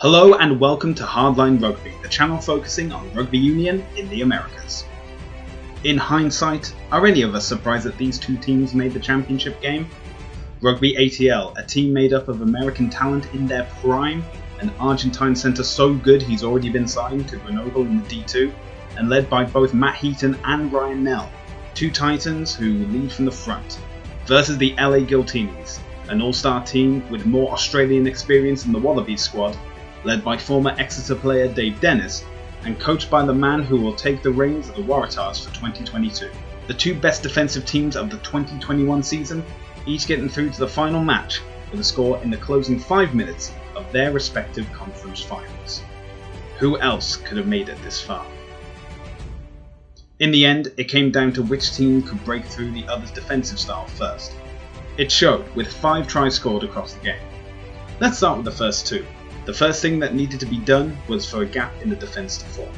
Hello and welcome to Hard Line Rugby, the channel focusing on rugby union in the Americas. In hindsight, are any of us surprised that these two teams made the championship game? Rugby ATL, a team made up of American talent in their prime, an Argentine centre so good he's already been signed to Grenoble in the D2, and led by both Matt Heaton and Ryan Nell, two Titans who lead from the front, versus the LA Giltinis, an all-star team with more Australian experience than the Wallabies squad, led by former Exeter player Dave Dennis, and coached by the man who will take the reins of the Waratahs for 2022. The two best defensive teams of the 2021 season, each getting through to the final match with a score in the closing 5 minutes of their respective conference finals. Who else could have made it this far? In the end, it came down to which team could break through the other's defensive style first. It showed, with 5 tries scored across the game. Let's start with the first two. The first thing that needed to be done was for a gap in the defence to form.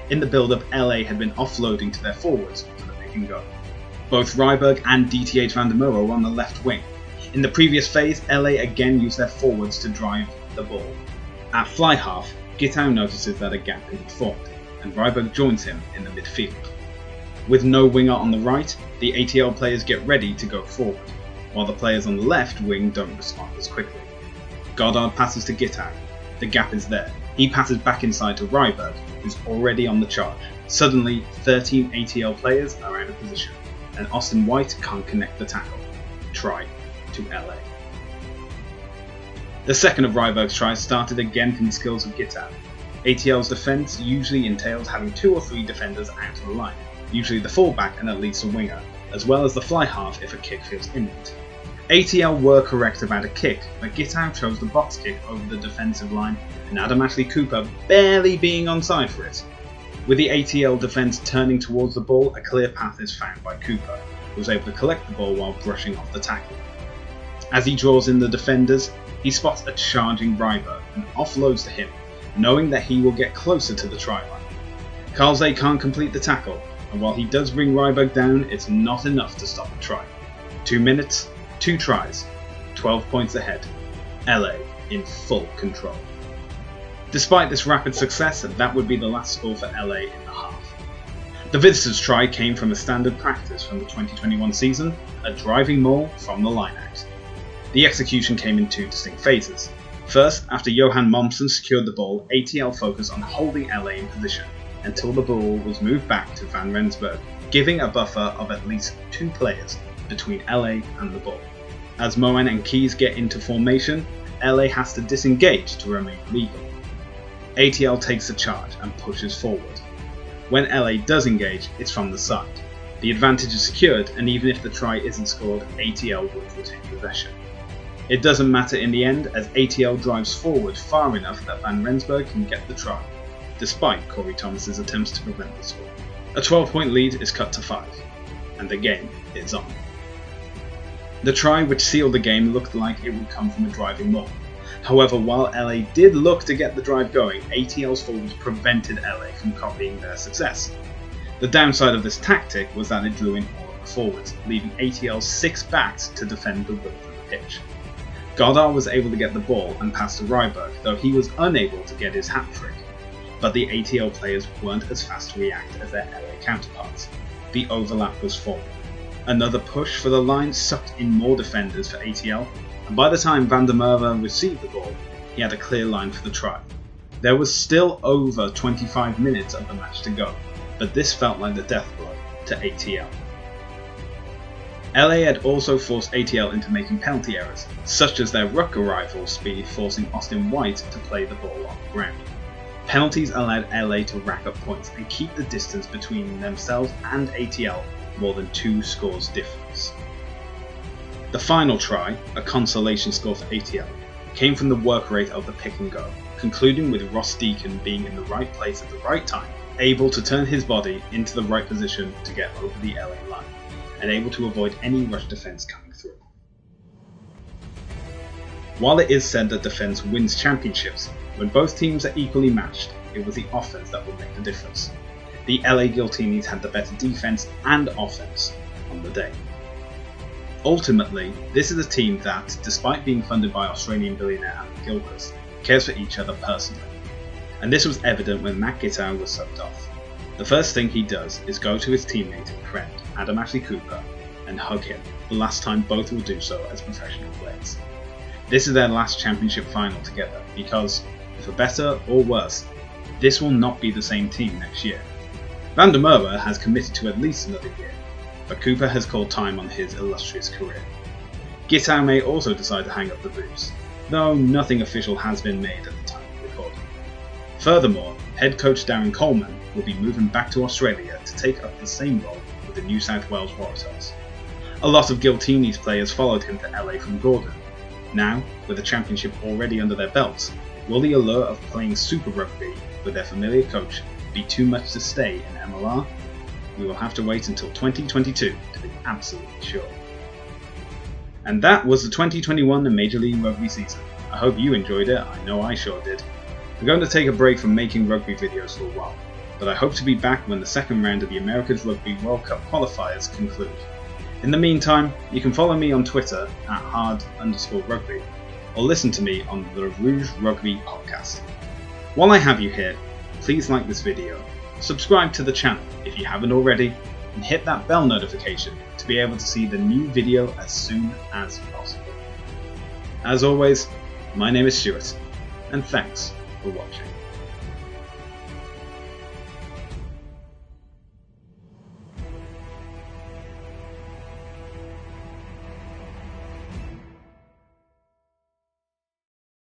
In the build-up, LA had been offloading to their forwards for the pick and go. Both Ryberg and DTH Van der Merwe were on the left wing. In the previous phase, LA again used their forwards to drive the ball. At fly half, Gitau notices that a gap had formed, and Ryberg joins him in the midfield. With no winger on the right, the ATL players get ready to go forward, while the players on the left wing don't respond as quickly. Goddard passes to Gitau. The gap is there. He passes back inside to Ryberg, who's already on the charge. Suddenly, 13 ATL players are out of position, and Austin White can't connect the tackle. Try to LA. The second of Ryberg's tries started again from the skills of Gitau. ATL's defence usually entails having 2 or 3 defenders out of the line, usually the fullback and at least a winger, as well as the fly half if a kick feels imminent. ATL were correct about a kick, but Gitau chose the box kick over the defensive line, and Adam Ashley Cooper barely being onside for it. With the ATL defence turning towards the ball, a clear path is found by Cooper, who was able to collect the ball while brushing off the tackle. As he draws in the defenders, he spots a charging Ryberg and offloads to him, knowing that he will get closer to the try line. Karlsay can't complete the tackle, and while he does bring Ryberg down, it's not enough to stop the try. 2 minutes, 2 tries, 12 points ahead, LA in full control. Despite this rapid success, that would be the last score for LA in the half. The visitors' try came from a standard practice from the 2021 season, a driving maul from the line-out. The execution came in 2 distinct phases. First, after Johan Momsen secured the ball, ATL focused on holding LA in position until the ball was moved back to Van Rensburg, giving a buffer of at least 2 players between LA and the ball. As Moan and Keys get into formation, LA has to disengage to remain legal. ATL takes the charge and pushes forward. When LA does engage, it's from the side. The advantage is secured, and even if the try isn't scored, ATL would retain possession. It doesn't matter in the end, as ATL drives forward far enough that Van Rensburg can get the try, despite Corey Thomas's attempts to prevent the score. A 12-point lead is cut to 5, and the game is on. The try which sealed the game looked like it would come from a driving maul. However, while LA did look to get the drive going, ATL's forwards prevented LA from copying their success. The downside of this tactic was that it drew in all of the forwards, leaving ATL's 6 backs to defend the width of the pitch. Goddard was able to get the ball and pass to Ryberg, though he was unable to get his hat trick. But the ATL players weren't as fast to react as their LA counterparts. The overlap was formed. Another push for the line sucked in more defenders for ATL, and by the time Van der Merwe received the ball, he had a clear line for the try. There was still over 25 minutes of the match to go, but this felt like the death blow to ATL. LA had also forced ATL into making penalty errors, such as their ruck arrival speed forcing Austin White to play the ball on the ground. Penalties allowed LA to rack up points and keep the distance between themselves and ATL more than 2 scores difference. The final try, a consolation score for ATL, came from the work rate of the pick and go, concluding with Ross Deacon being in the right place at the right time, able to turn his body into the right position to get over the LA line, and able to avoid any rush defence coming through. While it is said that defence wins championships, when both teams are equally matched, it was the offence that would make the difference. The LA Giltinis had the better defence and offence on the day. Ultimately, this is a team that, despite being funded by Australian billionaire Alan Gilchrist, cares for each other personally. And this was evident when Matt Gittow was subbed off. The first thing he does is go to his teammate and friend, Adam Ashley Cooper, and hug him, the last time both will do so as professional players. This is their last championship final together because, for better or worse, this will not be the same team next year. Van der Merwe has committed to at least another year, but Cooper has called time on his illustrious career. Gittow may also decide to hang up the boots, though nothing official has been made at the time of recording. Furthermore, head coach Darren Coleman will be moving back to Australia to take up the same role with the New South Wales Waratahs. A lot of Giltinis players followed him to LA from Gordon. Now, with the championship already under their belts, will the allure of playing Super Rugby with their familiar coach be too much to stay in MLR? We will have to wait until 2022 to be absolutely sure. And that was the 2021 Major League Rugby season. I hope you enjoyed it, I know I sure did. I'm going to take a break from making rugby videos for a while, but I hope to be back when the second round of the America's Rugby World Cup qualifiers conclude. In the meantime, you can follow me on Twitter at hard_rugby, or listen to me on the Rouge Rugby podcast. While I have you here, please like this video, subscribe to the channel if you haven't already, and hit that bell notification to be able to see the new video as soon as possible. As always, my name is Stuart, and thanks for watching.